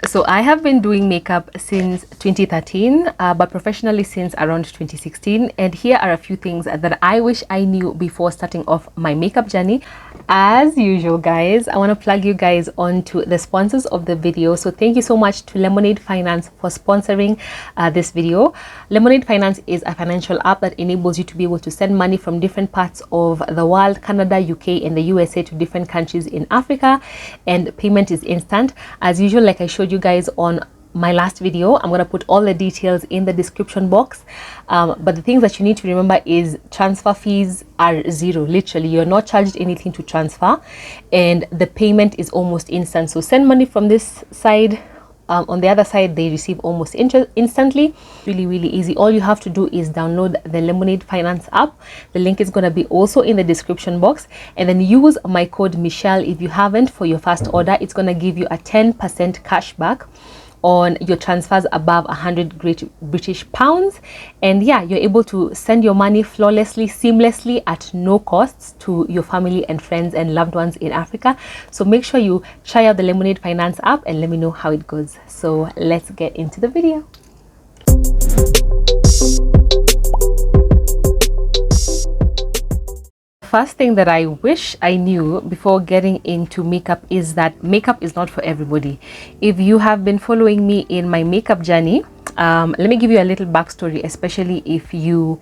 So I have been doing makeup since 2013, but professionally since around 2016. And here are a few things that I wish I knew before starting off my makeup journey. As usual, guys, I want to plug you guys onto the sponsors of the video. So thank you so much to Lemonade Finance for sponsoring this video. Lemonade Finance is a financial app that enables you to be able to send money from different parts of the world, Canada, UK, and the USA, to different countries in Africa, and payment is instant. As usual, like I showed you guys on my last video, I'm going to put all the details in the description box, but the things that you need to remember is transfer fees are zero. Literally, you're not charged anything to transfer, and the payment is almost instant. So send money from this side, on the other side they receive almost instantly. Really easy. All you have to do is download the Lemonade Finance app. The link is going to be also in the description box, and then use my code Michelle if you haven't for your first order. It's going to give you a 10% cash back on your transfers above 100 Great British pounds. And yeah, you're able to send your money flawlessly, seamlessly, at no costs to your family and friends and loved ones in Africa. So make sure you try out the Lemonade Finance app and let me know how it goes. So let's get into the video. First thing that I wish I knew before getting into makeup is that makeup is not for everybody. If you have been following me in my makeup journey, let me give you a little backstory, especially if you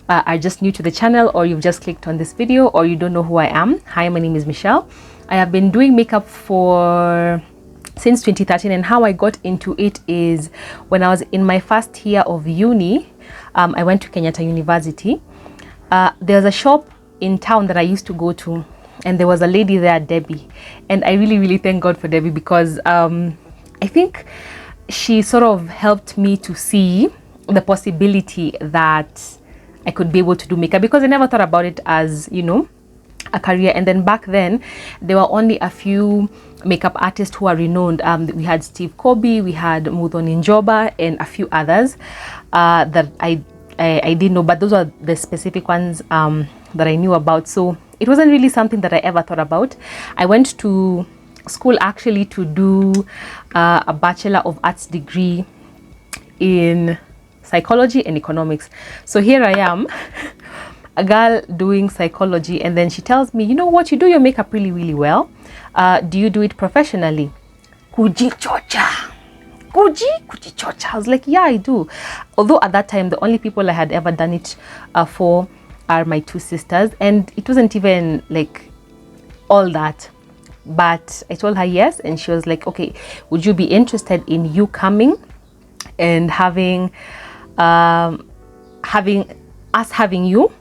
are just new to the channel, or you've just clicked on this video, or you don't know who I am. Hi, my name is Michelle. I have been doing makeup since 2013, and how I got into it is when I was in my first year of uni. I went to Kenyatta University. There's a shop in town that I used to go to, and there was a lady there, Debbie, and I really thank God for Debbie, because I think she sort of helped me to see the possibility that I could be able to do makeup, because I never thought about it as, you know, a career. And then back then there were only a few makeup artists who are renowned. We had Steve Kobe, we had Muthoni Njoba, and a few others that I didn't know, but those are the specific ones that I knew about. So it wasn't really something that I ever thought about. I went to school actually to do a Bachelor of Arts degree in psychology and economics. So here I am, a girl doing psychology, and then she tells me, you know what, you do your makeup really well. Do you do it professionally? Kujichocha. Kujichocha. I was like, yeah, I do. Although at that time the only people I had ever done it for are my two sisters, and it wasn't even like all that. But I told her yes, and she was like, okay, would you be interested in you coming and having you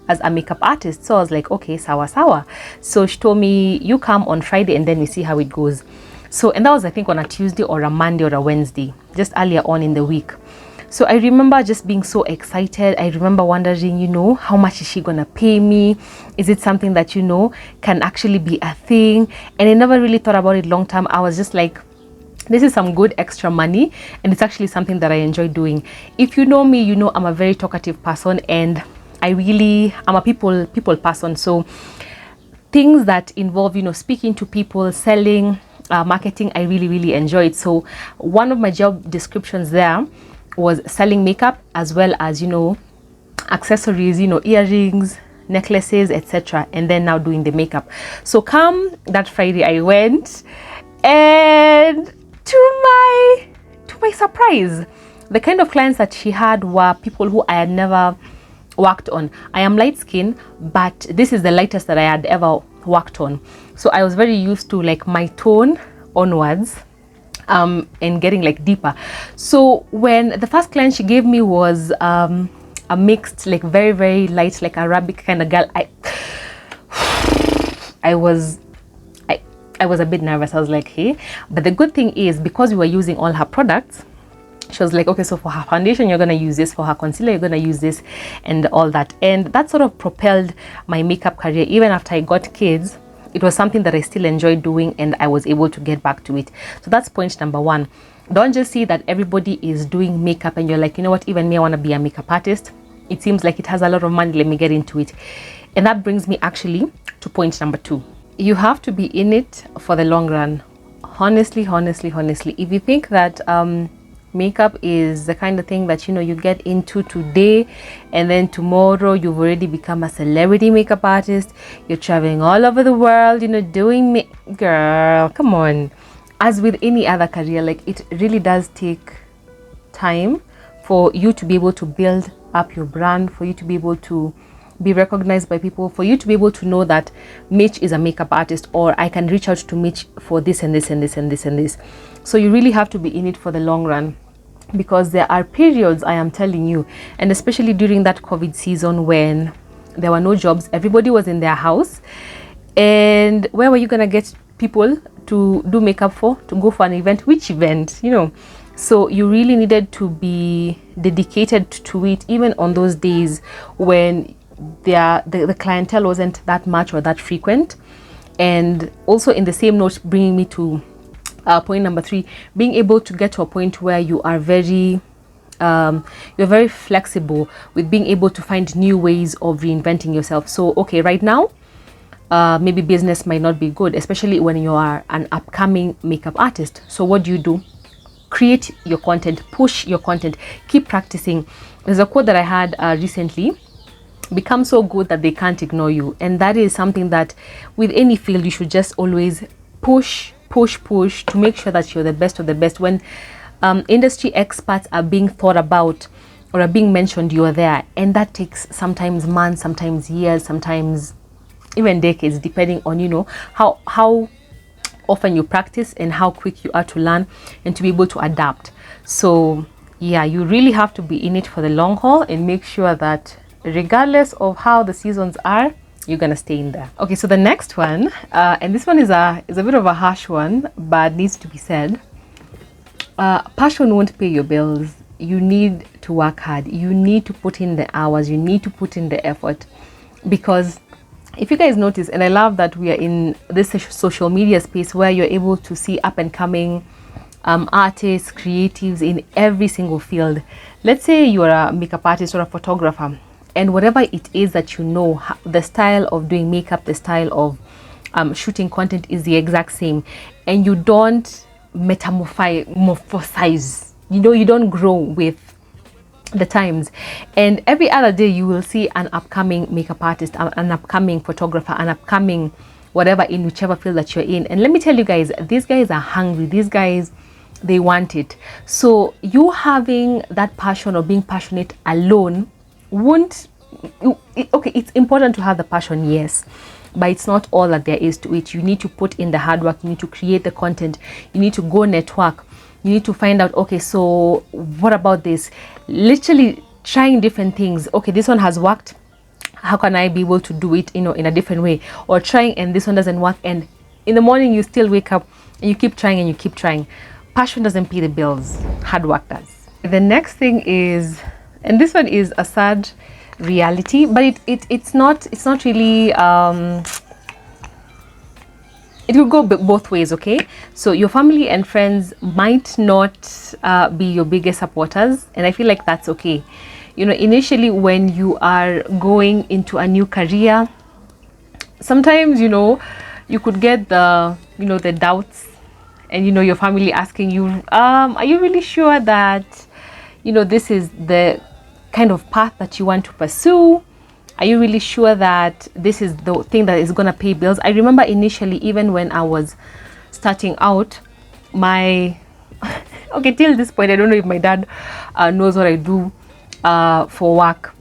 as a makeup artist? So I was like, okay, sawa. So she told me, you come on Friday and then we see how it goes. So, and that was, I think, on a Tuesday or a Monday or a Wednesday, just earlier on in the week. So I remember just being so excited. I remember wondering, you know, how much is she gonna pay me? Is it something that, you know, can actually be a thing? And I never really thought about it long term. I was just like, this is some good extra money, and it's actually something that I enjoy doing. If you know me, you know I'm a very talkative person, and I'm a people person. So things that involve, you know, speaking to people, selling, marketing, I really enjoy it. So one of my job descriptions there was selling makeup, as well as, you know, accessories, you know, earrings, necklaces, etc., and then now doing the makeup. So come that Friday I went, and to my surprise, the kind of clients that she had were people who I had never worked on. I am light skinned, but this is the lightest that I had ever worked on. So I was very used to like my tone onwards, and getting like deeper. So when the first client she gave me was a mixed, like very light, like Arabic kind of girl, I was a bit nervous. I was like, hey, but the good thing is, because we were using all her products, she was like, okay, so for her foundation you're gonna use this, for her concealer you're gonna use this, and all that. And that sort of propelled my makeup career. Even after I got kids, it was something that I still enjoyed doing, and I was able to get back to it. So that's point number one. Don't just see that everybody is doing makeup and you're like, you know what, even me, I want to be a makeup artist. It seems like it has a lot of money, let me get into it. And that brings me actually to point number two. You have to be in it for the long run. honestly, if you think that makeup is the kind of thing that you get into today and then tomorrow you've already become a celebrity makeup artist, you're traveling all over the world, doing girl, come on. As with any other career, like, it really does take time for you to be able to build up your brand, for you to be able to be recognized by people, for you to be able to know that Mitch is a makeup artist, or I can reach out to Mitch for this and this and this and this and this. So you really have to be in it for the long run, because there are periods, I am telling you, and especially during that COVID season when there were no jobs, everybody was in their house, and where were you gonna get people to do makeup for? To go for an event? Which event? So you really needed to be dedicated to it, even on those days when the clientele wasn't that much or that frequent. And also, in the same note, bringing me to point number 3, being able to get to a point where you are very you're very flexible with being able to find new ways of reinventing yourself. So okay, right now maybe business might not be good, especially when you are an upcoming makeup artist. So what do? Create your content, push your content, keep practicing. There's a quote that I had recently: become so good that they can't ignore you. And that is something that with any field you should just always push to make sure that you're the best of the best. When industry experts are being thought about or are being mentioned, you're there. And that takes sometimes months, sometimes years, sometimes even decades, depending on how often you practice and how quick you are to learn and to be able to adapt. So yeah, you really have to be in it for the long haul and make sure that regardless of how the seasons are, you're gonna stay in there. Okay, so the next one, and this one is a bit of a harsh one, but needs to be said. Passion won't pay your bills. You need to work hard. You need to put in the hours. You need to put in the effort, because if you guys notice, and I love that we are in this social media space where you're able to see up and coming artists, creatives in every single field. Let's say you're a makeup artist or a photographer, and whatever it is that the style of doing makeup, the style of shooting content is the exact same, and you don't metamorphosize, you don't grow with the times. And every other day you will see an upcoming makeup artist, an upcoming photographer, an upcoming whatever, in whichever field that you're in. And let me tell you guys, these guys are hungry. These guys, they want it. So you having that passion or being passionate alone okay, it's important to have the passion, yes, but it's not all that there is to it. You need to put in the hard work. You need to create the content. You need to go network. You need to find out, okay, so what about this? Literally trying different things. Okay, this one has worked. How can I be able to do it, in a different way? Or trying, and this one doesn't work. And in the morning, you still wake up and you keep trying and you keep trying. Passion doesn't pay the bills. Hard work does. The next thing is, and this one is a sad reality, but it's not really it will go both ways. Okay, so your family and friends might not be your biggest supporters, and I feel like that's okay. Initially when you are going into a new career, sometimes you could get the doubts, and your family asking you, are you really sure that this is the kind of path that you want to pursue? Are you really sure that this is the thing that is going to pay bills? I remember initially, even when I was starting out, okay, till this point, I don't know if my dad knows what I do for work.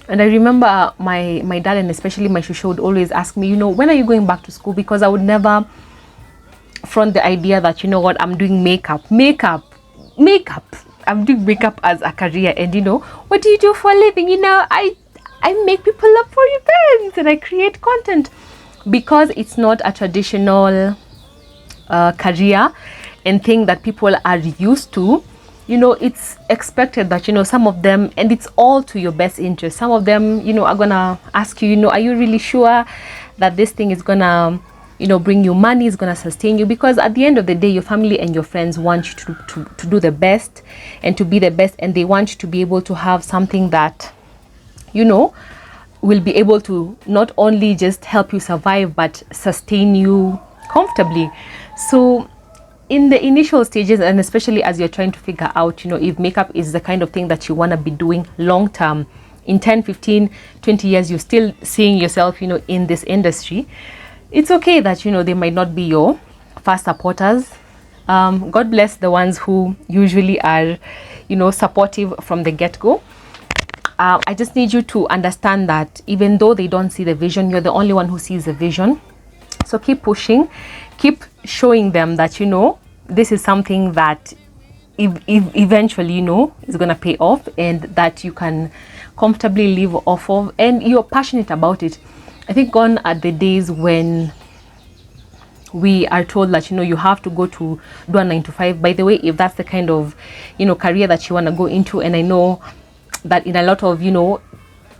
And I remember my dad, and especially my shushu, would always ask me, when are you going back to school? Because I would never front the idea that, what, I'm doing makeup. I'm doing makeup as a career. And what do you do for a living? I make people up for events and I create content, because it's not a traditional career and thing that people are used to. It's expected that, some of them, and it's all to your best interest. Some of them, are gonna ask you, are you really sure that this thing is gonna, bring you money, is gonna sustain you? Because at the end of the day, your family and your friends want you to do the best and to be the best, and they want you to be able to have something that will be able to not only just help you survive, but sustain you comfortably. So in the initial stages, and especially as you're trying to figure out, if makeup is the kind of thing that you want to be doing long term, in 10, 15, 20 years, you're still seeing yourself, in this industry, it's okay that, they might not be your first supporters. God bless the ones who usually are, supportive from the get-go. I just need you to understand that even though they don't see the vision, you're the only one who sees the vision. So keep pushing, keep showing them that, this is something that eventually, is going to pay off, and that you can comfortably live off of, and you're passionate about it. I think gone are the days when we are told that, you have to go to do a 9 to 5. By the way, if that's the kind of, career that you want to go into, and I know that in a lot of,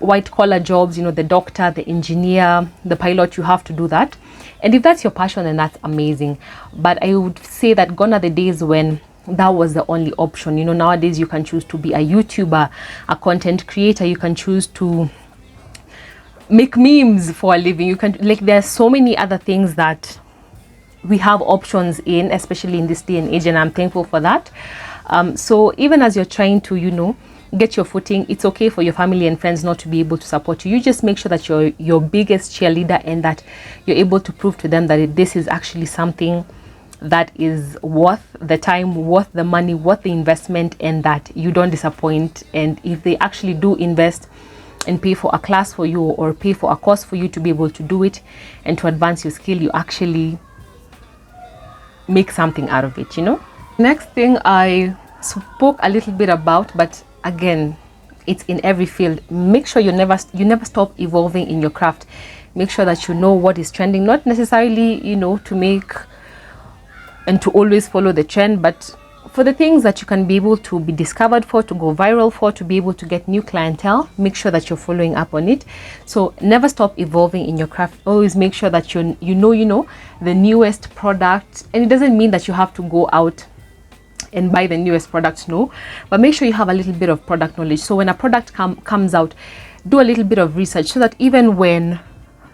white collar jobs, the doctor, the engineer, the pilot, you have to do that. And if that's your passion, then that's amazing. But I would say that gone are the days when that was the only option. Nowadays you can choose to be a YouTuber, a content creator. You can choose to make memes for a living. You can, there's so many other things that we have options in, especially in this day and age, and I'm thankful for that. So even as you're trying to, get your footing, it's okay for your family and friends not to be able to support you. You just make sure that you're your biggest cheerleader, and that you're able to prove to them that this is actually something that is worth the time, worth the money, worth the investment, and that you don't disappoint. And if they actually do invest and pay for a class for you, or pay for a course for you to be able to do it and to advance your skill, you actually make something out of it. Next thing I spoke a little bit about, but again, it's in every field. Make sure you never stop evolving in your craft. Make sure that you know what is trending, not necessarily to make and to always follow the trend, but for the things that you can be able to be discovered for, to go viral for, to be able to get new clientele, make sure that you're following up on it. So never stop evolving in your craft. Always make sure that you know the newest product, and it doesn't mean that you have to go out and buy the newest products, no, but make sure you have a little bit of product knowledge. So when a product comes out, do a little bit of research, so that even when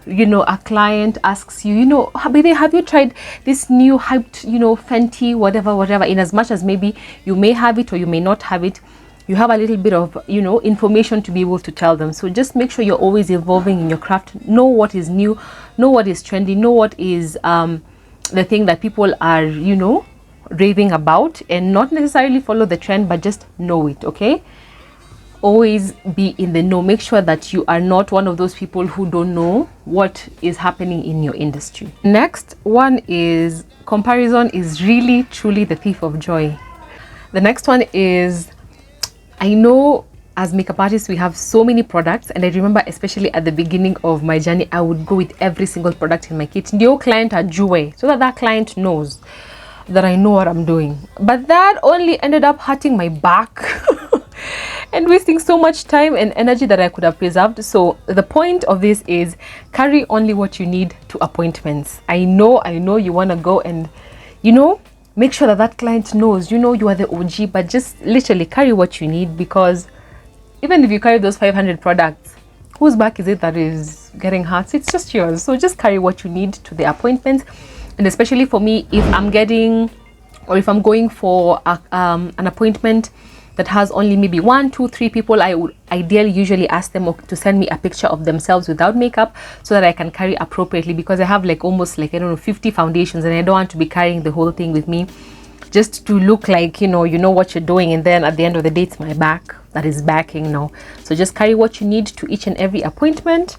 a client asks you, have you tried this new hyped, Fenty, whatever, in as much as maybe you may have it or you may not have it, you have a little bit of information to be able to tell them. So just make sure you're always evolving in your craft. Know what is new, know what is trendy, know what is the thing that people are raving about, and not necessarily follow the trend, but just know it. Okay, always be in the know. Make sure that you are not one of those people who don't know what is happening in your industry. Next one is comparison is really truly the thief of joy. The next one is, I know as makeup artists we have so many products, and I remember especially at the beginning of my journey, I would go with every single product in my kit. Ndio client ajue, so that client knows that I know what I'm doing. But that only ended up hurting my back and wasting so much time and energy that I could have preserved. So the point of this is carry only what you need to appointments. I know you want to go and make sure that client knows you are the OG, but just literally carry what you need, because even if you carry those 500 products, whose back is it that is getting hurt? It's just yours. So just carry what you need to the appointments. And especially for me, if I'm going for an appointment that has only maybe 1, 2, 3 people, I would ideally usually ask them to send me a picture of themselves without makeup, so that I can carry appropriately, because I have almost 50 foundations, and I don't want to be carrying the whole thing with me just to look like you know what you're doing, and then at the end of the day it's my back that is backing. No, so just carry what you need to each and every appointment.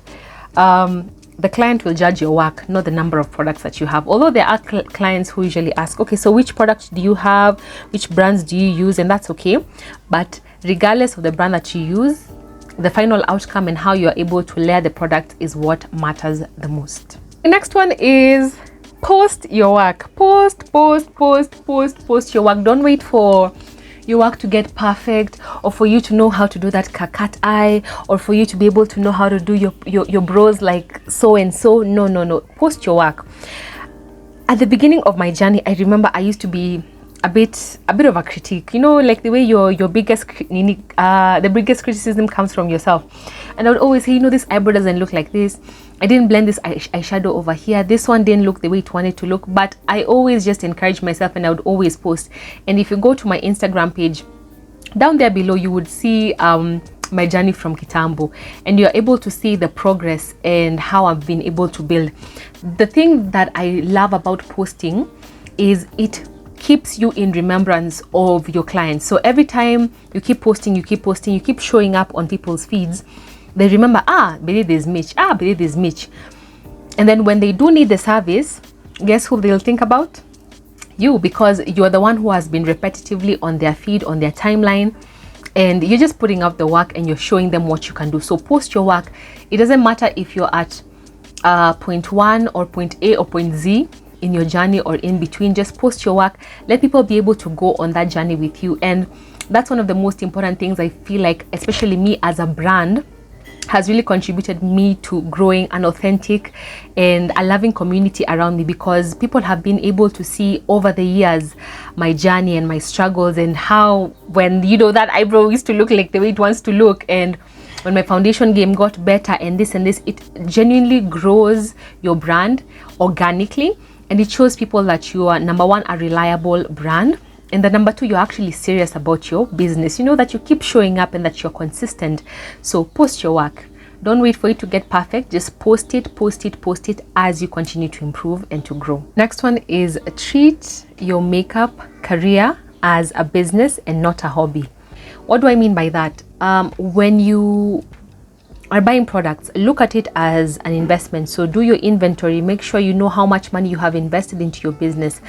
The client will judge your work, not the number of products that you have. Although there are clients who usually ask, okay, so which products do you have? Which brands do you use? And that's okay. But regardless of the brand that you use, the final outcome and how you are able to layer the product is what matters the most. The next one is post your work. Post your work. Don't wait for your work to get perfect, or for you to know how to do that cat eye, or for you to be able to know how to do your brows like so and so. No, post your work. At the beginning of my journey, I remember I used to be a bit of a critique, like the way your biggest the biggest criticism comes from yourself. And I would always say, this eyebrow doesn't look like this, I didn't blend this eyeshadow over here, this one didn't look the way it wanted to look. But I always just encourage myself, and I would always post. And if you go to my Instagram page, down there below you would see my journey from Kitambo, and you're able to see the progress and how I've been able to build. The thing that I love about posting is it keeps you in remembrance of your clients. So every time you keep posting, you keep showing up on people's feeds, they remember, Billy, there's Mitch, Billy, there's Mitch. And then when they do need the service, guess who they'll think about? You, because you're the one who has been repetitively on their feed, on their timeline, and you're just putting out the work and you're showing them what you can do. So post your work. It doesn't matter if you're at point 1 or point A or point Z in your journey or in between. Just post your work. Let people be able to go on that journey with you. And that's one of the most important things I feel like, especially me as a brand, has really contributed me to growing an authentic and a loving community around me, because people have been able to see over the years my journey and my struggles, and how when that eyebrow used to look like the way it wants to look, and when my foundation game got better, and this, it genuinely grows your brand organically, and it shows people that you are, number one, a reliable brand, and the number two, you're actually serious about your business. That you keep showing up and that you're consistent. So post your work. Don't wait for it to get perfect. Just post it as you continue to improve and to grow. Next one is treat your makeup career as a business and not a hobby. What do I mean by that? When you are buying products, look at it as an investment. So do your inventory. Make sure you know how much money you have invested into your business.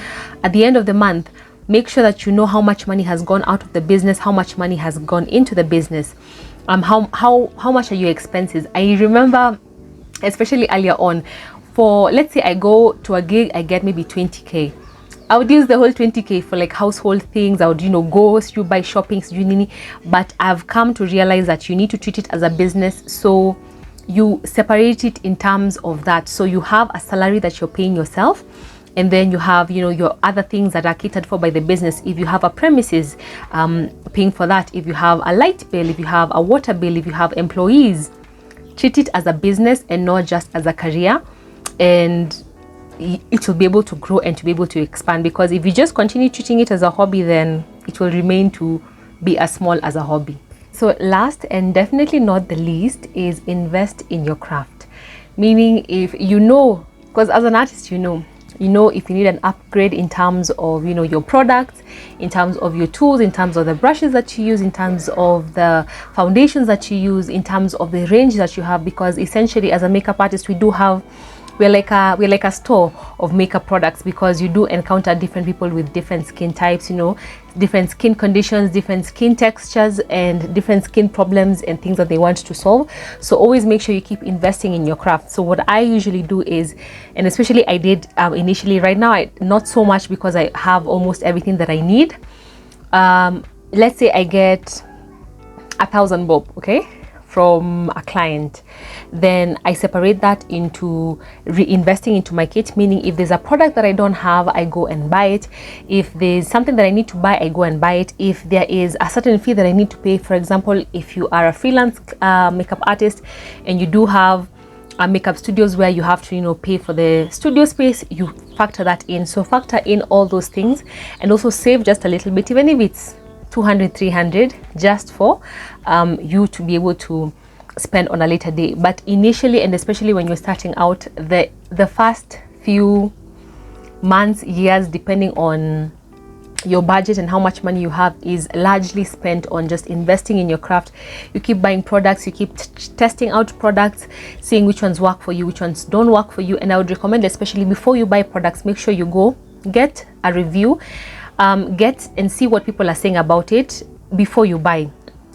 At the end of the month, make sure that you know how much money has gone out of the business, how much money has gone into the business, how much are your expenses. I remember, especially earlier on, for let's say I go to a gig, I get maybe 20k. I would use the whole 20k for like household things. I would go through, buy shopping, but I've come to realize that you need to treat it as a business. So you separate it in terms of that. So you have a salary that you're paying yourself, and then you have your other things that are catered for by the business. If you have a premises, paying for that. If you have a light bill, if you have a water bill, if you have employees, treat it as a business and not just as a career, and it will be able to grow and to be able to expand. Because if you just continue treating it as a hobby, then it will remain to be as small as a hobby. So last and definitely not the least is invest in your craft. Meaning, if because as an artist, if you need an upgrade in terms of your products, in terms of your tools, in terms of the brushes that you use, in terms of the foundations that you use, in terms of the range that you have. Because essentially, as a makeup artist, we're like a store of makeup products, because you do encounter different people with different skin types, different skin conditions, different skin textures, and different skin problems and things that they want to solve. So always make sure you keep investing in your craft. So what I usually do is, and especially I did initially, right now not so much, because I have almost everything that I need. Let's say I get 1,000 bob, okay, from a client, then I separate that into reinvesting into my kit. Meaning, if there's a product that I don't have, I go and buy it. If there's something that I need to buy, I go and buy it. If there is a certain fee that I need to pay, for example, if you are a freelance makeup artist and you do have makeup studios where you have to pay for the studio space, you factor that in. So factor in all those things, and also save just a little bit, even if it's 200, 300, just for you to be able to spend on a later day. But initially, and especially when you're starting out, the first few months, years, depending on your budget and how much money you have, is largely spent on just investing in your craft. You keep buying products, you keep testing out products, seeing which ones work for you, which ones don't work for you. And I would recommend, especially before you buy products, make sure you go get a review, get and see what people are saying about it before you buy.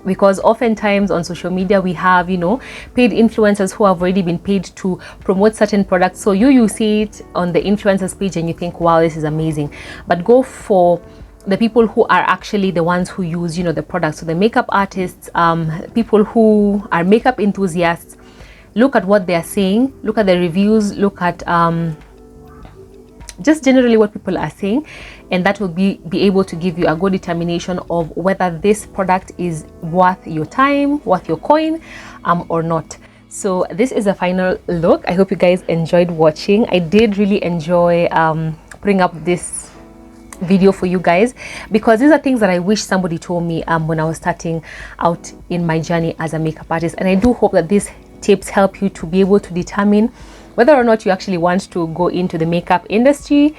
Because oftentimes on social media we have paid influencers who have already been paid to promote certain products. So you see it on the influencers page and you think, wow, this is amazing. But go for the people who are actually the ones who use the products. So the makeup artists, people who are makeup enthusiasts, look at what they are saying, look at the reviews, look at just generally what people are saying, and that will be able to give you a good determination of whether this product is worth your time, worth your coin, or not. So this is a final look. I hope you guys enjoyed watching. I did really enjoy putting up this video for you guys, because these are things that I wish somebody told me when I was starting out in my journey as a makeup artist. And I do hope that these tips help you to be able to determine whether or not you actually want to go into the makeup industry,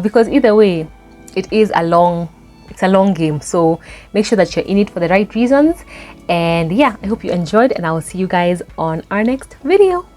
because either way, it's a long game. So make sure that you're in it for the right reasons. And yeah, I hope you enjoyed, and I will see you guys on our next video.